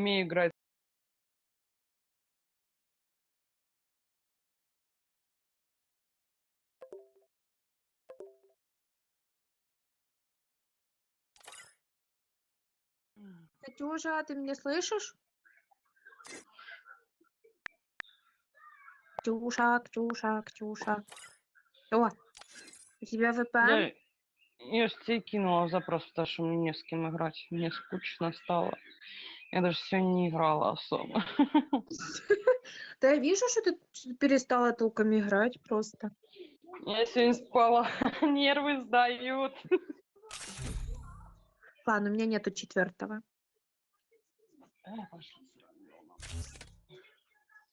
умею играть. Катюша, ты меня слышишь? Катюша. О, у тебя VPN? Я ж тебе кинула запрос, потому что мне не с кем играть. Мне скучно стало. Я даже сегодня не играла особо. Да я вижу, что ты перестала толком играть просто. Я сегодня спала. Нервы сдают. Ладно, у меня нету 4-го.